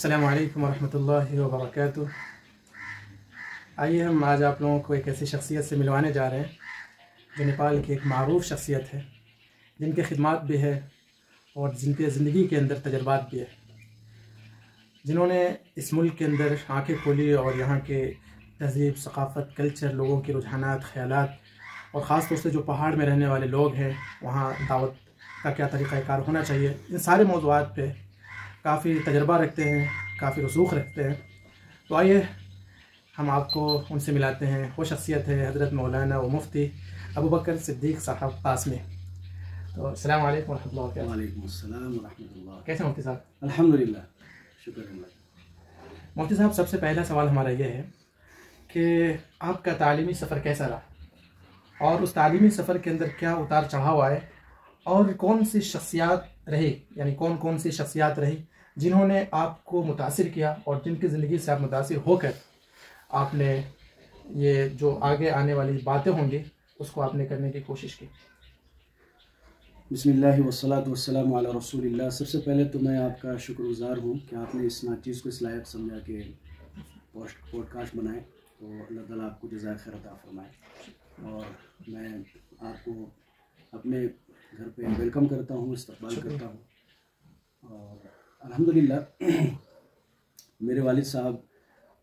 अस्सलामु अलैकुम वरहमतुल्लाहि वबरकातुह। आइए हम आज आप लोगों को एक ऐसी शख्सियत से मिलवाने जा रहे हैं जो नेपाल की एक मारूफ शख्सियत है, जिनके खिदमात भी है और जिनके ज़िंदगी के अंदर तजर्बात भी है, जिन्होंने इस मुल्क के अंदर आँखें खोली और यहाँ के तहज़ीब, सकाफ़त, कल्चर, लोगों के रुझानात, ख़यालात और ख़ास तौर से जो पहाड़ में रहने वाले लोग हैं वहाँ दावत का क्या तरीक़ाकार होना चाहिए, इन सारे मौज़ूआत पे काफ़ी तजर्बा रखते हैं, काफ़ी रसूख रखते हैं। तो आइए हम आपको उनसे मिलाते हैं। वो शख्सियत है हज़रत मौलाना व मुफ्ती अबू बकर सिद्दीक़ साहब कासमी। तो अस्सलामु अलैकुम वरहमतुल्लाहि वबरकातुहू। वालेकुम अस्सलाम व रहमतुल्लाह। कैसे मुफ्ती साहब? अल्हम्दुलिल्लाह, शुक्र अल्लाह। मुफ्ती साहब, सबसे पहला सवाल हमारा ये है कि आपका तालीमी सफ़र कैसा रहा और उस तालीमी सफ़र के अंदर क्या उतार चढ़ाव आए और कौन सी शख्सियात रही, यानी कौन कौन सी शख्सियात रही जिन्होंने आपको मुतासिर किया और जिनकी ज़िंदगी से आप मुतासिर होकर आपने ये जो आगे आने वाली बातें होंगी उसको आपने करने की कोशिश की। बिस्मिल्लाहि वस्सलातु वस्सलामु अला रसूलिल्लाह। सबसे पहले तो मैं आपका शुक्रगुज़ार हूँ कि आपने इस चीज़ को इस लायक समझा कि पॉडकास्ट बनाए, तो अल्लाह ताला आपको जज़ाए खैर अता फरमाए। और मैं आपको अपने घर पे वेलकम करता हूँ, इस्तकबाल करता हूँ। और अल्हम्दुलिल्लाह मेरे वालिद साहब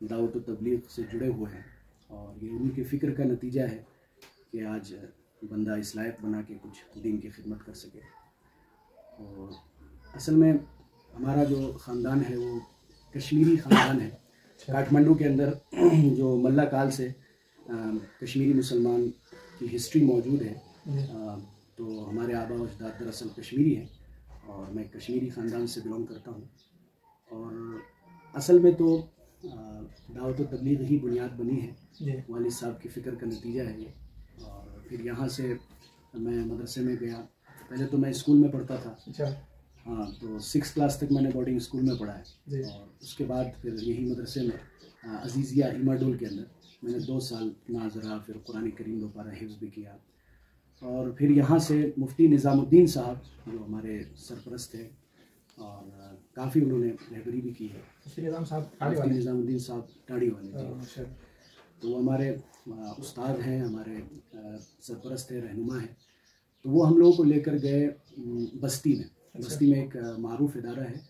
दावत व तबलीग से जुड़े हुए हैं और ये उनकी फ़िक्र का नतीजा है कि आज बंदा इस लायक बना के कुछ दीन की खिदमत कर सके। और असल में हमारा जो ख़ानदान है वो कश्मीरी ख़ानदान है। काठमांडू के अंदर जो मल्ला काल से कश्मीरी मुसलमान की हिस्ट्री मौजूद है। तो हमारे आबा व अजदाद दरअसल कश्मीरी हैं और मैं कश्मीरी ख़ानदान से बिलोंग करता हूँ। और असल में तो दावत व तबलीग ही बुनियाद बनी है, वालिद साहब की फ़िक्र का नतीजा है ये। और फिर यहाँ से मैं मदरसे में गया। पहले तो मैं स्कूल में पढ़ता था। अच्छा। हाँ, तो 6th क्लास तक मैंने बोर्डिंग स्कूल में पढ़ा है। और उसके बाद फिर यही मदरसे में अजीज़िया इमाडोल के अंदर मैंने 2 साल नाज़रा, फिर कुरान करीम 2 पारा हिफ्ज़ भी किया। और फिर यहाँ से मुफ्ती निज़ामुद्दीन साहब जो हमारे सरपरस्त थे और काफ़ी उन्होंने रहबरी भी की है। मुफ्ती निज़ामुद्दीन साहब टाड़ी वाले, तो वो हमारे उस्ताद हैं, हमारे सरपरस्त हैं, रहनुमा हैं। तो वो हम लोगों को लेकर गए बस्ती में। बस्ती में एक मारूफ इदारा है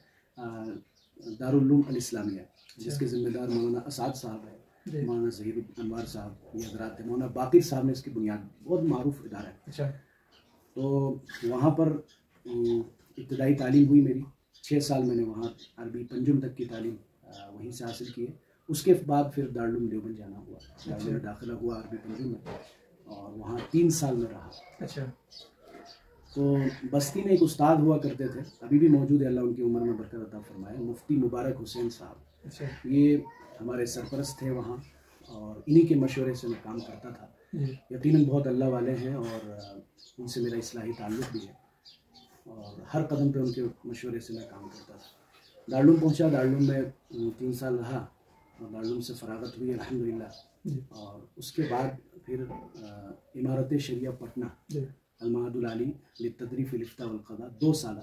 दारुल उलूम अल इस्लामिया, जिसके ज़िम्मेदार मौलाना असाद साहब है, मौलाना ज़हीर अनवार साहब, ये हज़रात, मौलाना बाक़िर साहब ने इसकी बुनियाद, बहुत मारूफ इदारा है। अच्छा। तो वहाँ पर इब्तदाई तालीम हुई मेरी। 6 साल मैंने वहाँ अरबी पंजुम तक की तालीम वहीं से हासिल की है। उसके बाद फिर दारुल उलूम देवबंद जाना हुआ, मेरा दाखिला हुआ अरबी पंजुम में और वहाँ 3 साल में रहा। अच्छा। तो बस्ती में एक उस्ताद हुआ करते थे, अभी भी मौजूद है, अल्लाह उनकी उम्र में बरकत अता फरमाए, मुफ्ती मुबारक हुसैन साहब। अच्छा। ये हमारे सरपरस्त थे वहाँ और इन्हीं के मशवरे से मैं काम करता था। यकीनन बहुत अल्लाह वाले हैं और उनसे मेरा इस्लाही ताल्लुक़ भी है और हर कदम पे उनके मशवरे से मैं काम करता था। दारुल उलूम पहुँचा, दारुल उलूम में 3 साल रहा और दारुल उलूम से फ़रागत हुई अल्हम्दुलिल्लाह। और उसके बाद फिर इमारत शरिया पटना अलमादुल आली लित्तदरीफ़ इफ्ता वल क़ज़ा 2 साल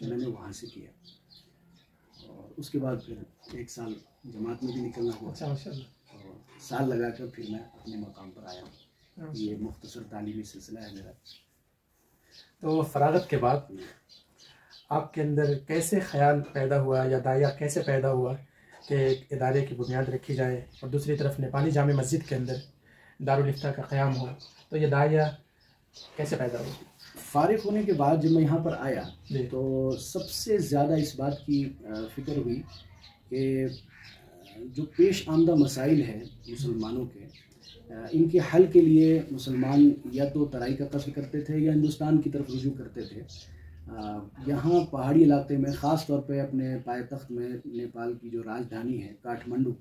मैंने वहाँ से किया। और उसके बाद फिर 1 साल जमात में भी निकलना हुआ। अच्छा, माशाअल्लाह। और साल लगाकर फिर मैं अपने मकाम पर आया। ये मुख्तसर तालीमी सिलसिला है मेरा। तो फ़रागत के बाद आपके अंदर कैसे ख़याल पैदा हुआ या दाया कैसे पैदा हुआ कि एक इदारे की बुनियाद रखी जाए और दूसरी तरफ नेपाली जामे मस्जिद के अंदर दारुल इफ्ता का क़याम हो, तो ये दाया कैसे पैदा हुआ? फ़ारिग होने के बाद जब मैं यहाँ पर आया तो सबसे ज़्यादा इस बात की फ़िक्र हुई कि जो पेश आमदा मसाइल हैं मुसलमानों के, इनके हल के लिए मुसलमान या तो तराई का कस्ब करते थे या हिंदुस्तान की तरफ रुजू करते थे। यहाँ पहाड़ी इलाके में, ख़ास तौर पे अपने पायतख्त में, नेपाल की जो राजधानी है काठमांडू,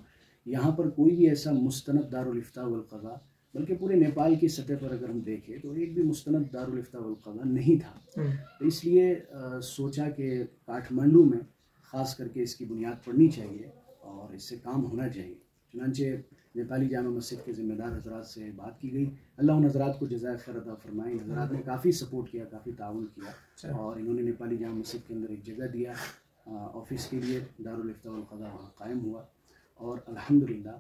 यहाँ पर कोई भी ऐसा मुस्तनद दारुल इफ्ता वल क़ज़ा, बल्कि पूरे नेपाल की सतह पर अगर हम देखें तो एक भी मुस्तनद दारुल इफ्ता वल क़ज़ा नहीं था। तो इसलिए सोचा कि काठमांडू में ख़ास करके इसकी बुनियाद पड़नी चाहिए और इससे काम होना चाहिए। चुनांचे नेपाली जामा मस्जिद के ज़िम्मेदार हज़रात से बात की गई। अल्लाह उन हज़रात को जज़ाए खैर अता फरमाए। हज़रात ने काफ़ी सपोर्ट किया, काफ़ी ताउन किया और इन्होंने नेपाली जामा मस्जिद के अंदर एक जगह दिया ऑफिस के लिए दारुल इफ्ता वल क़ज़ा वहाँ कायम हुआ और अल्हम्दुलिल्लाह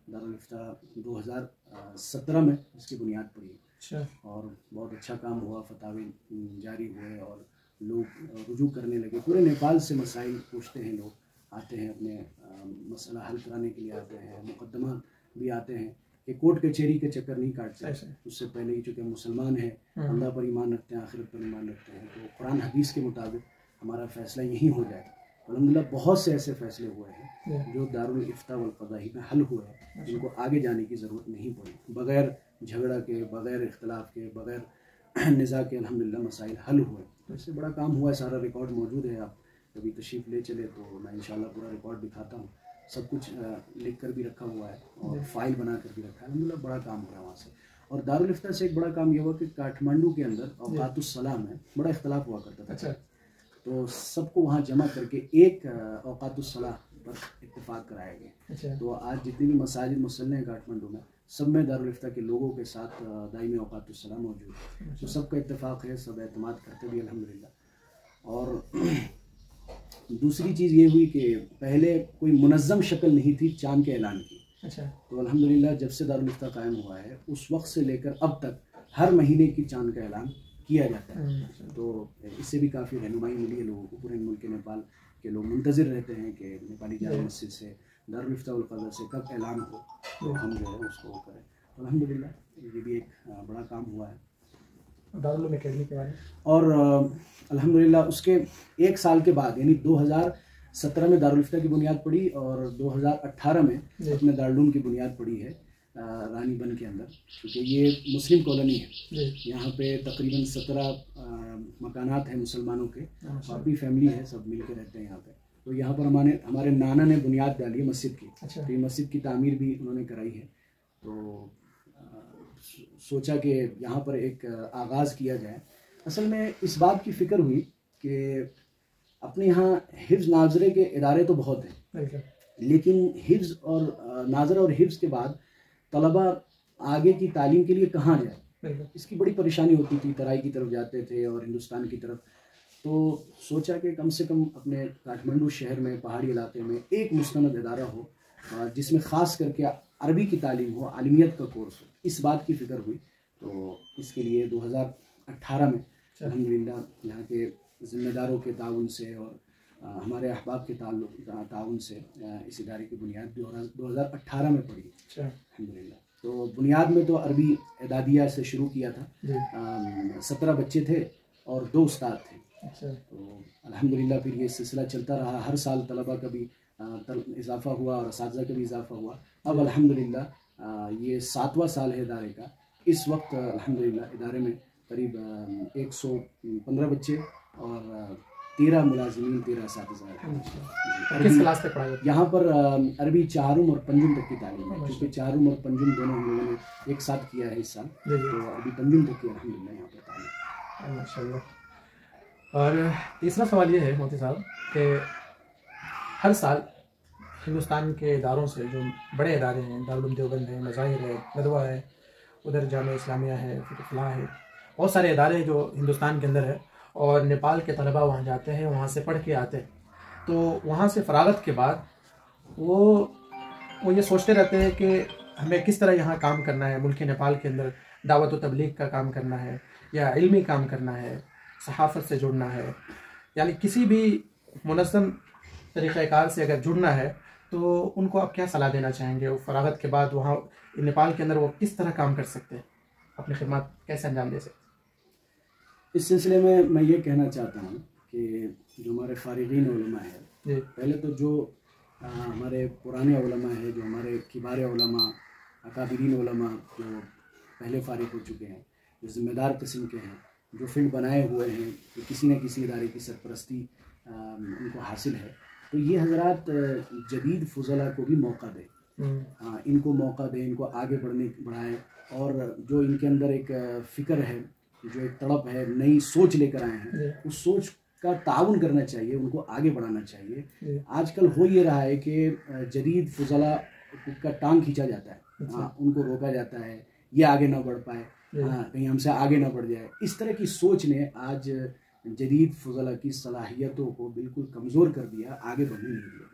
दारुल इफ्ता 2017 में इसकी बुनियाद पड़ी। अच्छा। और बहुत अच्छा काम हुआ, फतावे जारी हुए और लोग रुजू करने लगे। पूरे नेपाल से मसाइल पूछते हैं, लोग आते हैं अपने मसला हल कराने के लिए आते हैं, मुकदमा भी आते हैं कि कोर्ट कचहरी के चक्कर नहीं काटते। उससे पहले ही चूँकि मुसलमान हैं, अल्लाह पर ईमान रखते हैं, आखिरत पर ईमान रखते हैं, तो कुरान हदीस के मुताबिक हमारा फ़ैसला यहीं हो जाए। अल्हम्दुलिल्लाह बहुत से ऐसे फ़ैसले हुए हैं जो दारुल इफ्ता वल क़ज़ा ही में हल हुए हैं, जिनको आगे जाने की ज़रूरत नहीं पड़ी। बग़ैर झगड़ा के, बग़ैर इख्तलाफ के, बग़ैर निज़ा के अल्हम्दुलिल्लाह मसाइल हल हुए। तो इससे बड़ा काम हुआ है। सारा रिकॉर्ड मौजूद है, आप कभी तशरीफ़ ले चले तो मैं इंशाल्लाह पूरा रिकॉर्ड दिखाता हूँ। सब कुछ लिख कर भी रखा हुआ है और फाइल बना कर भी रखा है। अल्हम्दुलिल्लाह बड़ा काम हुआ वहाँ से। और दारुल इफ्ता से एक बड़ा काम ये हुआ कि काठमांडू के अंदर औक़ातुस सलाह में बड़ा इख्तलाफ हुआ करता था। अच्छा। तो सबको वहाँ जमा करके एक औक़ातुस सलाह पर इत्तेफाक कराया गया। अच्छा। तो आज जितनी भी मसाजिद मुसल्ले हैं काठमांडू में, सब में दारुल इफ्ता के लोगों के साथ दायमी औक़ातुस सलाह मौजूद है। तो सबका इत्तेफाक है, सब एतमाद करते भी अल्हम्दुलिल्लाह। और दूसरी चीज़ ये हुई कि पहले कोई मुनज़्ज़म शक्ल नहीं थी चाँद के ऐलान की। अच्छा। तो अल्हम्दुलिल्लाह जब से दारुल इफ्ता कायम हुआ है उस वक्त से लेकर अब तक हर महीने की चाँद का ऐलान किया जाता है। तो इससे भी काफ़ी रहनुमाई मिली है लोगों को। पूरे मुल्क नेपाल के लोग मुंतज़िर रहते हैं कि नेपाली जामा मस्जिद से दारुल इफ्ता वल क़ज़ा से कब ऐलान हो, तो हम जो है उसको करें। तो अल्हम्दुलिल्लाह ये भी एक बड़ा काम हुआ है दारुल उलूम अकेडमी के बारे में। और अल्हम्दुलिल्लाह उसके एक साल के बाद यानी 2017 में दारुल इफ्ता की बुनियाद पड़ी और 2018 में अपने दारुल उलूम की बुनियाद पड़ी है रानीबंद के अंदर, क्योंकि ये मुस्लिम कॉलोनी है। यहाँ पे तकरीबन 17 मकानात हैं मुसलमानों के, काफ़ी फैमिली है, सब मिल के रहते हैं यहाँ पे। तो यहाँ पर हमारे नाना ने बुनियाद डाली है मस्जिद की। अच्छा। तो ये मस्जिद की तामीर भी उन्होंने कराई है। तो सोचा कि यहाँ पर एक आगाज़ किया जाए। असल में इस बात की फ़िक्र हुई कि अपने यहाँ हिफ्ज़ नाज़रे के इदारे तो बहुत हैं, लेकिन हिफ्ज़ और नाज़रा और हिफ्ज़ के बाद तलबा आगे की तालीम के लिए कहाँ जाए, इसकी बड़ी परेशानी होती थी। तराई की तरफ जाते थे और हिंदुस्तान की तरफ। तो सोचा कि कम से कम अपने काठमांडू शहर में, पहाड़ी इलाके में एक मुस्तनद इदारा हो जिसमें ख़ास करके अरबी की तालीम हो, आलिमियत का कोर्स हो। इस बात की फ़िक्र हुई। तो इसके लिए 2018 में अल्हम्दुलिल्लाह यहाँ के ज़िम्मेदारों के ताउन से और हमारे अहबाब के ताउन से इस इदारे की बुनियाद 2018 में पड़ी। अल्हम्दुलिल्लाह। तो बुनियाद में तो अरबी एदादिया से शुरू किया था। 17 बच्चे थे और 2 उस्ताद थे। अच्छा। तो अल्हम्दुलिल्लाह फिर ये सिलसिला चलता रहा। हर साल तलबा का भी इजाफ़ा हुआ और असातिज़ा का भी इजाफ़ा हुआ। अब अल्हम्दुलिल्लाह ये 7वां साल है इदारे का। इस वक्त अल्हम्दुलिल्लाह इदारे में करीब 115 बच्चे और 13 मुलाज़िमीन, 13 असातिज़ा। किस क्लास तक पढ़ाई? यहाँ पर अरबी चारुम और पंजुम तक की तालीम है, क्योंकि चारुम और पंजुम दोनों हम लोगों ने एक साथ किया है इस साल। तो अरबी पंजुम तक की अल्हम्दुलिल्लाह यहाँ पर तालीम। माशाअल्लाह। और तीसरा सवाल ये है मोती साहब कि हर साल हिंदुस्तान के इदारों से, जो बड़े इदारे हैं, दारुल उलूम देवबंद है, मज़ाहिर है, नदवा है, उधर जामिया इस्लामिया है, फिर इफ़लाह है, बहुत सारे इदारे हैं जो हिंदुस्तान के अंदर है, और नेपाल के तलबा वहाँ जाते हैं, वहाँ से पढ़ के आते हैं। तो वहाँ से फ़रागत के बाद वो ये सोचते रहते हैं कि हमें किस तरह यहाँ काम करना है, मुल्क नेपाल के अंदर दावत व तबलीग का काम करना है या इल्मी काम करना है, सहाफ़त से जुड़ना है, यानी किसी भी मुनज़्ज़म तरीक़ाकार से अगर जुड़ना है तो उनको आप क्या सलाह देना चाहेंगे? वो फ़रागत के बाद वहाँ नेपाल के अंदर वो किस तरह काम कर सकते हैं, अपनी खिदमत कैसे अंजाम दे सकते हैं? इस सिलसिले में मैं ये कहना चाहता हूँ कि जो हमारे फ़ारिग़ीन उलमा है, पहले तो जो हमारे पुराने उलमा है, जो हमारे किबार उलमा, अकाबिरीन उलमा जो पहले फ़ारिग़ हो चुके हैं, जो ज़िम्मेदार किस्म के हैं, जो फील्ड बनाए हुए हैं, तो किसी न किसी इदारे की सरपरस्ती उनको हासिल है, तो ये हज़रात जदीद फ़ुज़ला को भी मौका दें। इनको मौका दें, इनको आगे बढ़ाएं, और जो इनके अंदर एक फ़िक्र है, जो एक तड़प है, नई सोच लेकर आए हैं, उस सोच का ताउन करना चाहिए, उनको आगे बढ़ाना चाहिए। आजकल हो ये रहा है कि जदीद फ़ुज़ला का टांग खींचा जाता है, उनको रोका जाता है, ये आगे ना बढ़ पाए, कहीं हमसे आगे ना बढ़ जाए। इस तरह की सोच ने आज जदीद फुज़ला की सलाहियतों को बिल्कुल कमज़ोर कर दिया, आगे बढ़ने नहीं दिया।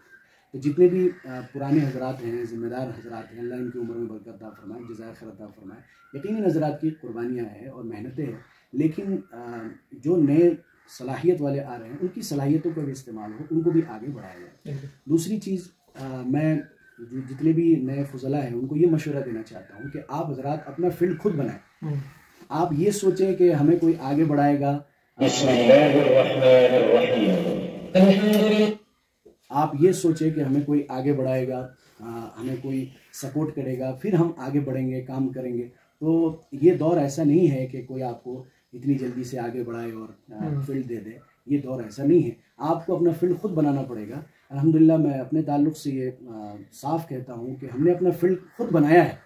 तो जितने भी पुराने हजरात हैं, ज़िम्मेदार हजरात हैं, अल्लाह इनकी उम्र में बरकत अता फरमाए, जज़ाए खैर अता फरमाए। यकीनन हजरात की कुर्बानियाँ हैं और मेहनतें हैं, लेकिन जो नए सलाहियत वाले आ रहे हैं उनकी सलाहियतों का भी इस्तेमाल हो, उनको भी आगे बढ़ाया जाए। दूसरी चीज़, मैं जितने भी नए फुज़ला हैं उनको ये मशवरा देना चाहता हूँ कि आप हजरात अपना फील्ड खुद बनाएं। आप ये सोचें कि हमें कोई आगे बढ़ाएगा, आप ये सोचें कि हमें कोई आगे बढ़ाएगा, हमें कोई सपोर्ट करेगा, फिर हम आगे बढ़ेंगे, काम करेंगे। तो ये दौर ऐसा नहीं है कि कोई आपको इतनी जल्दी से आगे बढ़ाए और फील्ड दे दे, ये दौर ऐसा नहीं है। आपको अपना फील्ड खुद बनाना पड़ेगा। अल्हम्दुलिल्लाह मैं अपने ताल्लुक़ से ये साफ कहता हूँ कि हमने अपना फील्ड खुद बनाया है,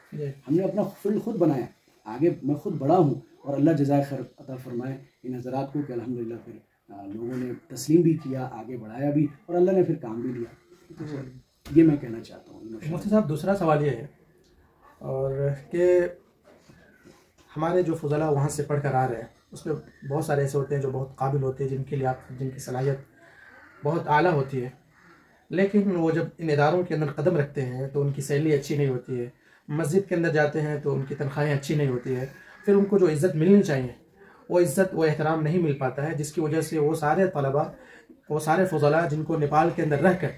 हमने अपना फील्ड खुद बनाया। आगे मैं खुद बड़ा हूँ और अल्लाह जज़ाए खैर अता फरमाए इन हज़रात को कि अल्हम्दुलिल्लाह फिर लोगों ने तस्लीम भी किया, आगे बढ़ाया भी और अल्लाह ने फिर काम भी लिया। तो ये मैं कहना चाहता हूँ। मुफ्ती साहब, दूसरा सवाल ये है और कि हमारे जो फुज़ला वहाँ से पढ़ कर आ रहे हैं उसमें बहुत सारे ऐसे होते हैं जो बहुत काबिल होते हैं, जिनके लिए जिनकी सलाहियत बहुत आला होती है, लेकिन वो जब इन इदारों के अंदर कदम रखते हैं तो उनकी सैलरी अच्छी नहीं होती है, मस्जिद के अंदर जाते हैं तो उनकी तनख्वाहें अच्छी नहीं होती है, फिर उनको जो इज़्ज़त मिलनी चाहिए वो इज़्ज़त वो एहतराम नहीं मिल पाता है, जिसकी वजह से वो सारे तलबा, वो सारे फुज़ला जिनको नेपाल के अंदर रह कर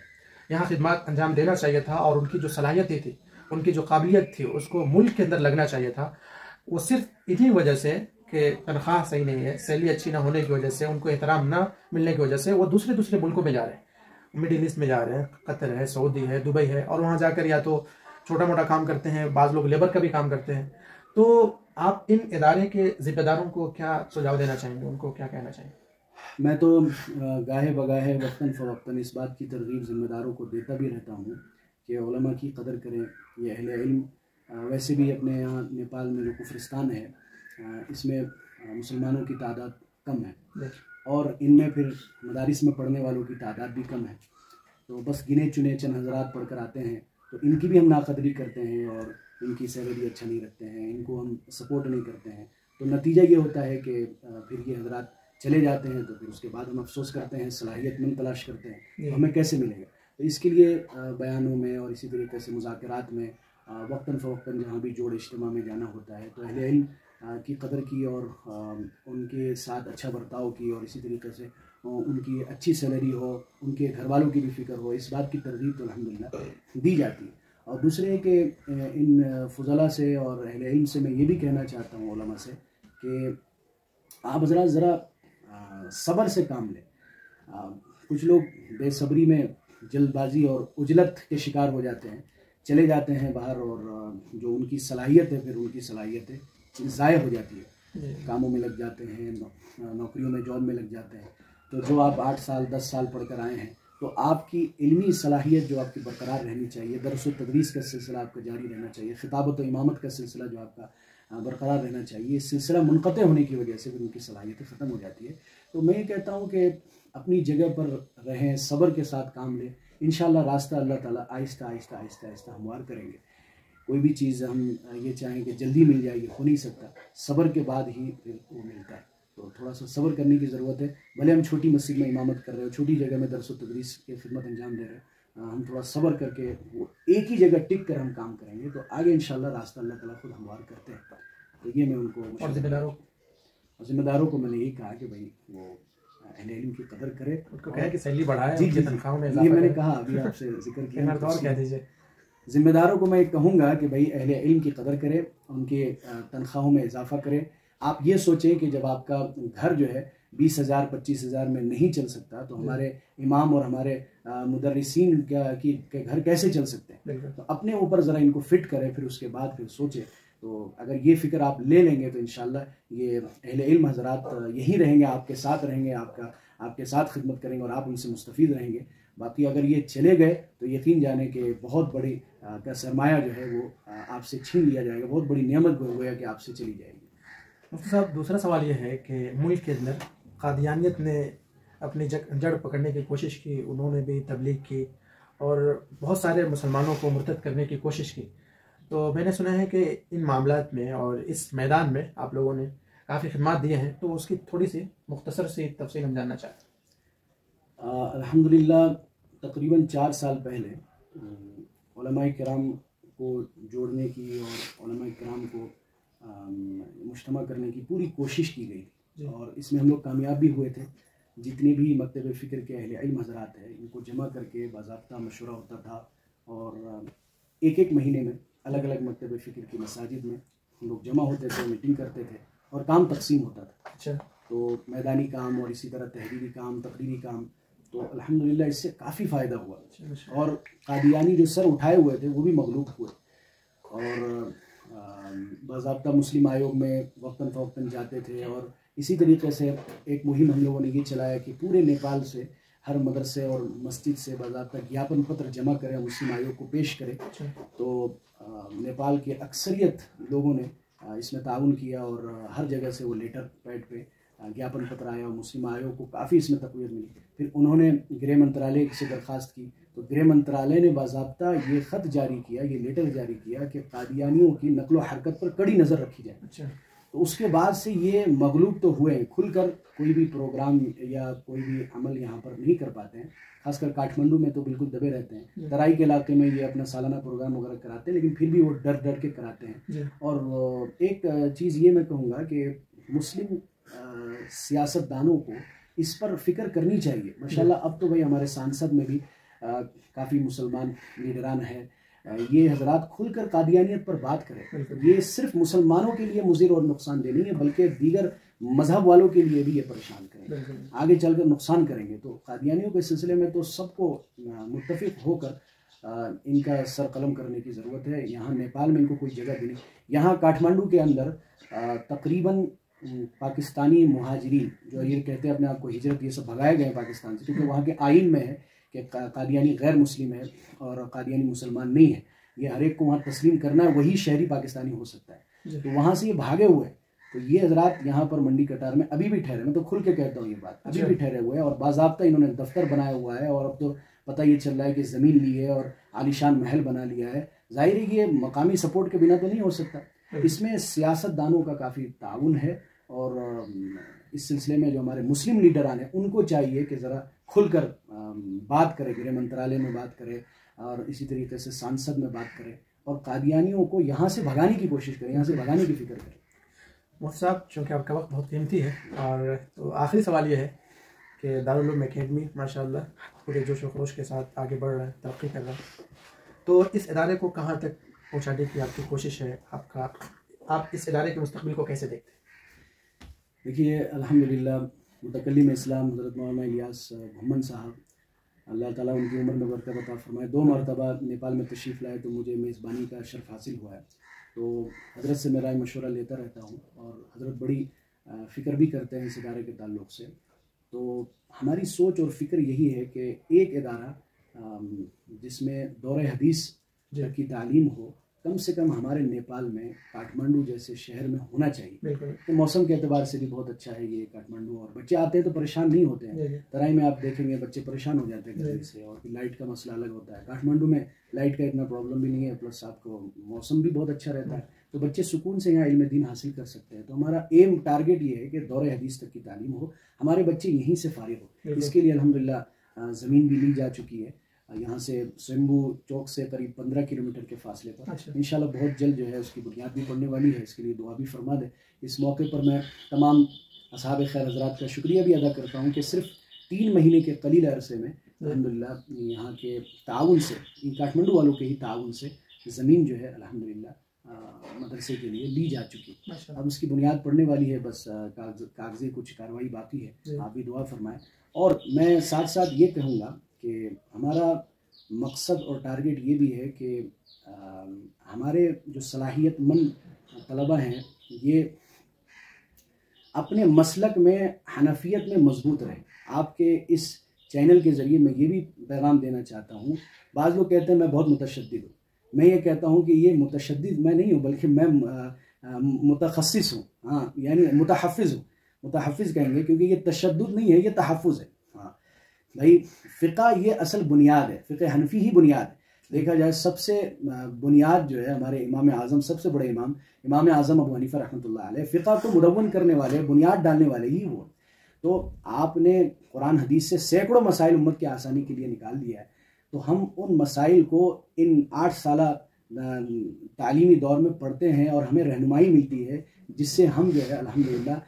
यहाँ खिदमत अंजाम देना चाहिए था और उनकी जो सलाहियतें थी, उनकी जो काबिलियत थी, उसको मुल्क के अंदर लगना चाहिए था, वो सिर्फ इन्हीं वजह से कि तनख्वाह सही नहीं है, सैलरी अच्छी ना होने की वजह से, उनको एहतराम ना मिलने की वजह से वो दूसरे मुल्कों में जा रहे हैं, मिडिल ईस्ट में जा रहे हैं, कतर है, सऊदी है, दुबई है, और वहाँ जाकर या तो छोटा मोटा काम करते हैं, बाज़ लोग लेबर का भी काम करते हैं। तो आप इन इदारे के ज़िम्मेदारों को क्या सुझाव देना चाहेंगे, उनको क्या कहना चाहेंगे? मैं तो गाहे बगाहे वक्तन फ़वक्तन इस बात की तरगीब ज़िम्मेदारों को देता भी रहता हूँ कि उलमा की कदर करें, ये अहले इल्म। वैसे भी अपने यहाँ नेपाल में जो कुफरिस्तान है इसमें मुसलमानों की तादाद कम है और इनमें फिर मदारिस में पढ़ने वालों की तादाद भी कम है। तो बस गिने चुने चंद हज़रात पढ़ कर आते हैं, तो इनकी भी हम नाकदरी करते हैं और इनकी सैलरी अच्छा नहीं रखते हैं, इनको हम सपोर्ट नहीं करते हैं। तो नतीजा ये होता है कि फिर ये हज़रात चले जाते हैं, तो फिर उसके बाद हम अफसोस करते हैं, सलाहियतमंद तलाश करते हैं, तो हमें कैसे मिलेगा। तो इसके लिए बयानों में और इसी तरीके से मुज़ाकरात में वक्तन फ़वक्तन जहाँ भी जोड़ इज्तिमा में जाना होता है, तो अहले इल्म की कदर की और उनके साथ अच्छा बर्ताव की और इसी तरीके से उनकी अच्छी सैलरी हो, उनके घर वालों की भी फ़िक्र हो, इस बात की तरगीब तो अल्हम्दुलिल्लाह दी जाती है। और दूसरे कि इन फुज़ला से और अहले इल्म से मैं ये भी कहना चाहता हूँ उलमा से कि आप हज़रात ज़रा सब्र से काम लें। कुछ लोग बेसब्री में जल्दबाजी और उजलत के शिकार हो जाते हैं, चले जाते हैं बाहर और जो उनकी सलाहियत है फिर उनकी सलाहियतें ज़ाय हो जाती है, कामों में लग जाते हैं, नौकरियों में, जॉब में लग जाते हैं। तो जो आप 8 साल 10 साल पढ़ कर आए हैं, तो आपकी इल्मी सलाहियत जो आपकी बरकरार रहनी चाहिए, दरस व तदरीस का सिलसिला आपका जारी रहना चाहिए, खिताबत व इमामत का सिलसिला जो आपका बरकरार रहना चाहिए, इस सिलसिला मुनक़ते होने की वजह से फिर उनकी सलाहियतें ख़त्म हो जाती है। तो मैं ये कहता हूँ कि अपनी जगह पर रहें, सब्र के साथ काम लें, इंशाअल्लाह रास्ता अल्लाह ताला आहिस्ता आहिस्ता आहिस्ता आहिस्ता हमवार करेंगे। कोई भी चीज़ हम ये चाहें कि जल्दी मिल जाएगी, हो नहीं सकता, सब्र के बाद ही फिर वो मिलता है। तो थोड़ा सा सब्र करने की ज़रूरत है। भले हम छोटी मस्जिद में इमामत कर रहे हो, छोटी जगह में दरस व तदरीस की खिदमत अंजाम दे रहे हो, हम थोड़ा सब्र करके वो एक ही जगह टिक कर हम काम करेंगे तो आगे इंशाअल्लाह रास्ता अल्लाह ताला खुद हमवार करते हैं। तो ये मैं उनको और ज़िम्मेदारों को मैंने यही कहा कि भाई वो अहले इल्म की कदर करे, उनको कहे कि सैलरी बढ़ाए, जी तनख्वाहों में ये मैंने कहा अभी आपसे जिक्र किया। और कह दीजिए ज़िम्मेदारों को मैं कहूँगा कि भाई अहले इल्म की कदर करें, उनके तनख्वाहों में इजाफ़ा करें। आप ये सोचें कि जब आपका घर जो है 20,000 25,000 में नहीं चल सकता तो हमारे इमाम और हमारे मुदर्रिसीन के घर कैसे चल सकते हैं। तो अपने ऊपर ज़रा इनको फिट करें, फिर उसके बाद फिर सोचें। तो अगर ये फ़िक्र आप ले लेंगे तो इंशाअल्लाह ये अहले इल्म हज़रात यहीं रहेंगे, आपके साथ रहेंगे, आपके साथ खिदमत करेंगे और आप उनसे मुस्तफ़ीद रहेंगे। बाकी अगर ये चले गए तो यकीन जाने कि बहुत बड़ी का सरमाया जो है वो आपसे छीन लिया जाएगा, बहुत बड़ी नेमत गोया कि आपसे चली जाएगी। मुफ्ती साहब, दूसरा सवाल ये है कि मुल्क के अंदर कादियानियत ने अपनी जड़ पकड़ने की कोशिश की, उन्होंने भी तबलीग की और बहुत सारे मुसलमानों को मुर्तद करने की कोशिश की। तो मैंने सुना है कि इन मामलात में और इस मैदान में आप लोगों ने काफ़ी खिदमत दिए हैं, तो उसकी थोड़ी सी मुख्तसर सी तफसील हम जानना चाहते हैं। अल्हम्दुलिल्लाह तकरीबन 4 साल पहले उलमाए किराम को जोड़ने की और उलमाए किराम को मुज्तमा करने की पूरी कोशिश की गई थी और इसमें हम लोग कामयाब भी हुए थे। जितने भी मकतब फ़िक्र के अहले इल्म हज़रात हैं इनको जमा करके बाज़ाब्ता मशवरा होता था और एक एक महीने में अलग अलग मकतब फ़िक्र की मसाजिद में हम लोग जमा होते थे, मीटिंग करते थे और काम तकसीम होता था। अच्छा। तो मैदानी काम और इसी तरह तहरीरी काम, तकरीरी काम, तो अल्हम्दुलिल्लाह इससे काफ़ी फ़ायदा हुआ और कादियानी जो सर उठाए हुए थे वो भी मगलूब हुए और बाज़ाब्ता मुस्लिम आयोग में वक्तन फ़वक्तन जाते थे और इसी तरीके से एक मुहिम हम लोगों ने ये चलाया कि पूरे नेपाल से हर मदरसे और मस्जिद से बाज़ाब्ता ज्ञापन पत्र जमा करें, मुस्लिम आयोग को पेश करें। तो नेपाल के अक्सरियत लोगों ने इसमें ताउन किया और हर जगह से वो लेटर पैड पे ज्ञापन पत्र आया और मुस्लिम आयोग को काफ़ी इसमें तक़वियत मिली। फिर उन्होंने गृह मंत्रालय से दरख्वास्त की तो गृह मंत्रालय ने बाज़ाब्ता ये ख़त जारी किया, ये लेटर जारी किया कि कादियानियों की नकलो हरकत पर कड़ी नज़र रखी जाए। अच्छा। तो उसके बाद से ये मगलूब तो हुए, खुलकर कोई भी प्रोग्राम या कोई भी अमल यहाँ पर नहीं कर पाते हैं। खासकर काठमांडू में तो बिल्कुल दबे रहते हैं। तराई के इलाके में ये अपना सालाना प्रोग्राम वगैरह कराते हैं लेकिन फिर भी वो डर डर के कराते हैं। और एक चीज़ ये मैं कहूँगा कि मुस्लिम सियासतदानों को इस पर फ़िक्र करनी चाहिए। माशाल्लाह अब तो भाई हमारे सांसद में भी काफ़ी मुसलमान लीडरान हैं। ये हजरात खुलकर कादियानियत पर बात करें। ये सिर्फ मुसलमानों के लिए मुज़िर और नुकसानदेह नहीं है बल्कि दीगर मजहब वालों के लिए भी ये परेशान करेंगे, आगे चलकर नुकसान करेंगे। तो कादियानियों के सिलसिले में तो सबको मुत्तफिक होकर इनका सर कलम करने की ज़रूरत है। यहाँ नेपाल में इनको कोई जगह देनी। यहाँ काठमांडू के अंदर तकरीबन पाकिस्तानी मुहाजिरीन जो ये कहते हैं अपने आप को हिजरत, ये सब भगाए गए पाकिस्तान से क्योंकि वहाँ के आइन में है कि कादियानी गैर मुस्लिम है और कादियानी मुसलमान नहीं है। ये हर एक को वहाँ तस्लीम करना है, वही शहरी पाकिस्तानी हो सकता है। तो वहाँ से ये भागे हुए, तो ये हजरात यहाँ पर मंडी कटार में अभी भी ठहरे। मैं तो खुल के कहता हूँ ये बात, अभी भी ठहरे हुए हैं और बाज़ाब्ता इन्होंने दफ्तर बनाया हुआ है और अब तो पता ये चल रहा है कि ज़मीन ली है और आलीशान महल बना लिया है। जाहिर है कि ये मकामी सपोर्ट के बिना तो नहीं हो सकता। इसमें सियासतदानों का काफ़ी ताउन है और इस सिलसिले में जो हमारे मुस्लिम लीडरान हैं उनको चाहिए कि ज़रा खुलकर बात करें, गृह मंत्रालय में बात करें और इसी तरीके से सांसद में बात करें और कादियानियों को यहाँ से भगाने की कोशिश करें, यहाँ से भगाने की फ़िक्र करें। मुफ्ती साहब, चूँकि आपका वक्त बहुत कीमती है और तो आखिरी सवाल ये है कि दारुल उलूम अकेडमी माशाल्लाह पूरे जोश व खरोश के साथ आगे बढ़ रहा है, तरक्की कर रहा है, तो इस इदारे को कहाँ तक पहुँचाने की आपकी कोशिश है? आप इस इदारे के मुस्तकबिल को कैसे देखते हैं? देखिए अल्हम्दुलिल्लाह मुतकल्लिम इस्लाम हज़रत मौलाना इलियास घुम्मन साहब, अल्लाह ताला उनकी उम्र में बरकत अता फरमाए, 2 मरतबा नेपाल में तशरीफ़ लाए तो मुझे मेज़बानी का शर्फ हासिल हुआ है। तो हज़रत से मैं राय मशवरा लेता रहता हूँ और हज़रत बड़ी फ़िक्र भी करते हैं इस इदारे के ताल्लुक़ से। तो हमारी सोच और फ़िक्र यही है कि एक इदारा जिसमें दौरे हदीस की तालीम हो, कम से कम हमारे नेपाल में काठमांडू जैसे शहर में होना चाहिए। तो मौसम के अतबार से भी बहुत अच्छा है ये काठमांडू और बच्चे आते हैं तो परेशान नहीं होते हैं। तराई में आप देखेंगे बच्चे परेशान हो जाते हैं गर्मी से और फिर लाइट का मसला अलग होता है। काठमांडू में लाइट का इतना प्रॉब्लम भी नहीं है, प्लस आपको मौसम भी बहुत अच्छा रहता है, तो बच्चे सुकून से यहाँ इल्म दीन हासिल कर सकते हैं। तो हमारा एम टारगेट ये है कि दौरे हदीस तक की तालीम हो, हमारे बच्चे यहीं से फारिग हो। इसके लिए अल्हम्दुलिल्लाह ज़मीन भी ली जा चुकी है यहाँ से स्वयंभू चौक से करीब 15 किलोमीटर के फासले पर। इंशाल्लाह बहुत जल्द जो है उसकी बुनियाद भी पड़ने वाली है, इसके लिए दुआ भी फरमा दें। इस मौके पर मैं तमाम असहाब खैर हज़रात का शुक्रिया भी अदा करता हूँ कि सिर्फ 3 महीने के कलील अरसे में अल्हम्दुलिल्लाह यहाँ के ताउन से, काठमांडू वालों के ही ताउन से ज़मीन जो है अल्हम्दुलिल्लाह मदरसे के लिए ली जा चुकी है। अब उसकी बुनियाद पड़ने वाली है, बस कागज़ी कुछ कार्रवाई बाकी है। आप भी दुआ फरमाएँ। और मैं साथ साथ ये कहूँगा कि हमारा मकसद और टारगेट ये भी है कि हमारे जो सलाहियतमंद तलबा हैं ये अपने मसलक में हनफियत में मजबूत रहें। आपके इस चैनल के ज़रिए मैं ये भी पैगाम देना चाहता हूँ। बाज़ लोग कहते हैं मैं बहुत मुतशद्दिद हूँ, मैं ये कहता हूँ कि ये मुतशद्दिद मैं नहीं हूँ बल्कि मैं मुतखस्सिस हूँ। हाँ, यानी मुतहफ़्फ़िज़ हूँ। मुतहफ़्फ़िज़ कहेंगे क्योंकि ये तशद्दुद नहीं है, ये तहफ़्फ़ुज़ है। हाँ भाई, फ़िक़्ह ये असल बुनियाद है, फ़िक़्ह हनफी ही बुनियाद है। देखा जाए सबसे बुनियाद जो है हमारे इमाम आज़म, सबसे बड़े इमाम आज़म अबू हनीफा रहमतुल्लाह अलैह, फ़िक़्ह को मुदव्वन करने वाले, बुनियाद डालने वाले ही वो। तो आपने कुरान हदीस से सैकड़ों मसाइल उम्मत की आसानी के लिए निकाल दिया है। तो हम उन मसाइल को इन 8 साल तालीमी दौर में पढ़ते हैं और हमें रहनुमाई मिलती है, जिससे हम जो है अल्हम्दुलिल्लाह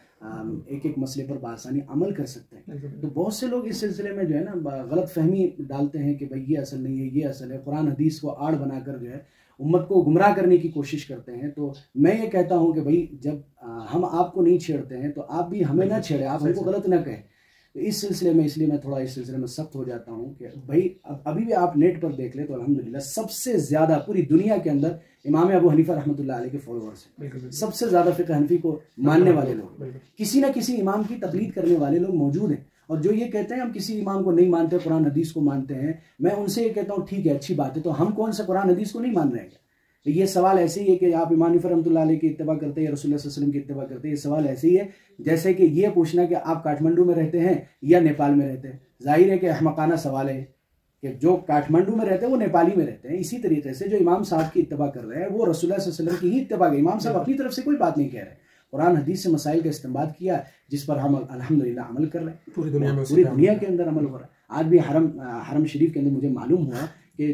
एक एक मसले पर बआसानी अमल कर सकते हैं। तो बहुत से लोग इस सिलसिले में जो है ना गलत फहमी डालते हैं कि भाई ये असल नहीं है, ये असल है, कुरान हदीस को आड़ बनाकर जो है उम्मत को गुमराह करने की कोशिश करते हैं। तो मैं ये कहता हूँ कि भाई जब हम आपको नहीं छेड़ते हैं तो आप भी हमें ना छेड़े, आप हमको गलत ना कहें। तो इस सिलसिले में, इसलिए मैं थोड़ा इस सिलसिले में सख्त हो जाता हूँ कि भाई अभी भी आप नेट पर देख ले तो अल्हम्दुलिल्लाह सबसे ज़्यादा पूरी दुनिया के अंदर इमाम अबू हनीफा रहमतुल्लाह अलैह के फॉलोअर्स हैं। सबसे ज़्यादा फ़िक़्ह हनफी को मानने वाले लोग, किसी न किसी इमाम की तक़लीद करने वाले लोग मौजूद हैं। और जो ये कहते हैं हम किसी इमाम को नहीं मानते, कुरान हदीस को मानते हैं, मैं उनसे ये कहता हूँ ठीक है, अच्छी बात है, तो हम कौन सा कुरान हदीस को नहीं मान रहे हैं? तो ये सवाल ऐसे ही है कि आप इमाम हनीफा रहमतुल्लाह अलैह की इत्तिबा करते हैं या रसूलुल्लाह सल्लल्लाहु अलैहि वसल्लम की इत्तिबा करते हैं। ये सवाल ऐसे ही है जैसे कि ये पूछना कि आप काठमांडू में रहते हैं या नेपाल में रहते हैं। जाहिर है कि अहमकाना सवाल है कि जो काठमांडू में रहते हैं वो नेपाली में रहते हैं। इसी तरीके से जो इमाम साहब की इत्तिबा कर रहे हैं वो रसूलुल्लाह सल्लल्लाहु अलैहि वसल्लम की ही इत्तिबा है। इमाम साहब अपनी तरफ से कोई बात नहीं कह रहे, कुरान हदीस से मसाइल का इस्तेमाल किया जिस पर हम अल्हम्दुलिल्लाह अमल कर रहे हैं। पूरी दुनिया के अंदर अमल हो रहा है। आज भी हरम शरीफ के अंदर मुझे मालूम हुआ कि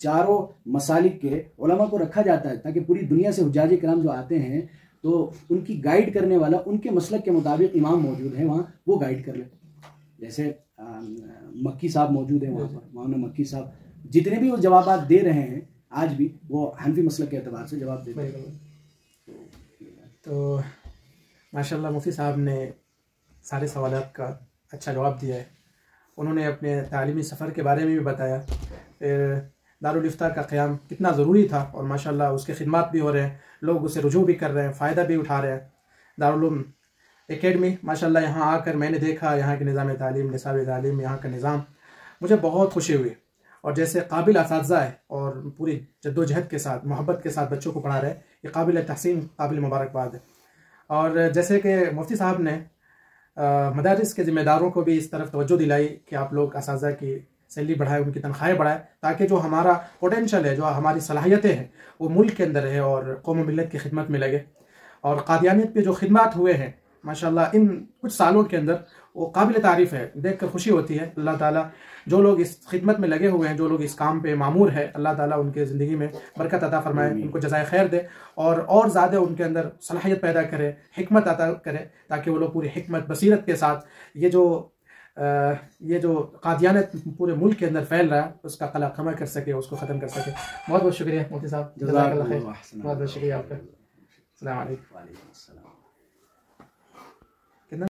चारों मसालिक के उलमा को रखा जाता है ताकि पूरी दुनिया से हुज्जाज किराम जो आते हैं तो उनकी गाइड करने वाला, उनके मसलक के मुताबिक इमाम मौजूद है वहाँ, वो गाइड कर ले। जैसे मक्की साहब मौजूद हैं वहाँ पर, मौलाना मक्की साहब जितने भी वो जवाबात दे रहे हैं आज भी वो हनफी मसलक के एतबार से जवाब देते हैं। तो माशाल्लाह मुफ्ती साहब ने सारे सवालात का अच्छा जवाब दिया है। उन्होंने अपने तालीमी सफ़र के बारे में भी बताया, फिर दारुल इफ्ता का क़याम कितना ज़रूरी था और माशाल्लाह उसके खिदमात भी हो रहे हैं, लोग उसे रुजू भी कर रहे हैं, फ़ायदा भी उठा रहे हैं। दारुल उलूम एकेडमी माशाल्लाह यहाँ आकर मैंने देखा यहाँ के निज़ाम तालीम, निसाब तालीम, यहाँ का निज़ाम, मुझे बहुत खुशी हुई। और जैसे काबिल असातिज़ा है और पूरी जद्दोजहद के साथ, मोहब्बत के साथ बच्चों को पढ़ा रहे हैं, ये काबिल तहसीन, काबिल मुबारकबाद है। और जैसे कि मुफ्ती साहब ने मदारिस के ज़िम्मेदारों को भी इस तरफ तवज्जो दिलाई कि आप लोग असातिज़ा की सैलरी बढ़ाए, उनकी तनख्वाहें बढ़ाए, ताकि जो हमारा पोटेंशल है, जो हमारी सलाहियतें हैं, वो मुल्क के अंदर रहे और कौम मिल्लत की खिदमत में लगे। और कादियानियत पे जो खिदमात हुए हैं माशाल्लाह इन कुछ सालों के अंदर, वो काबिल तारीफ़ है, देख कर खुशी होती है। अल्लाह ताला जो लोग इस खिदमत में लगे हुए हैं, जो लोग इस काम पे मामूर है, अल्लाह ताला उनके ज़िंदगी में बरकत अता फरमाए, उनको जज़ाए खैर दे और ज़्यादा उनके अंदर सलाहियत पैदा करे, हिकमत अता करे, ताकि वो लोग पूरी हिकमत बसीरत के साथ ये जो कादियानियत पूरे मुल्क के अंदर फैल रहा है उसका कला खमा कर सके, उसको ख़त्म कर सके। बहुत बहुत शुक्रिया मुफ्ती साहब, जज़ाकल्लाह खैर, बहुत बहुत शुक्रिया आपका। अस्सलाम वालेकुम।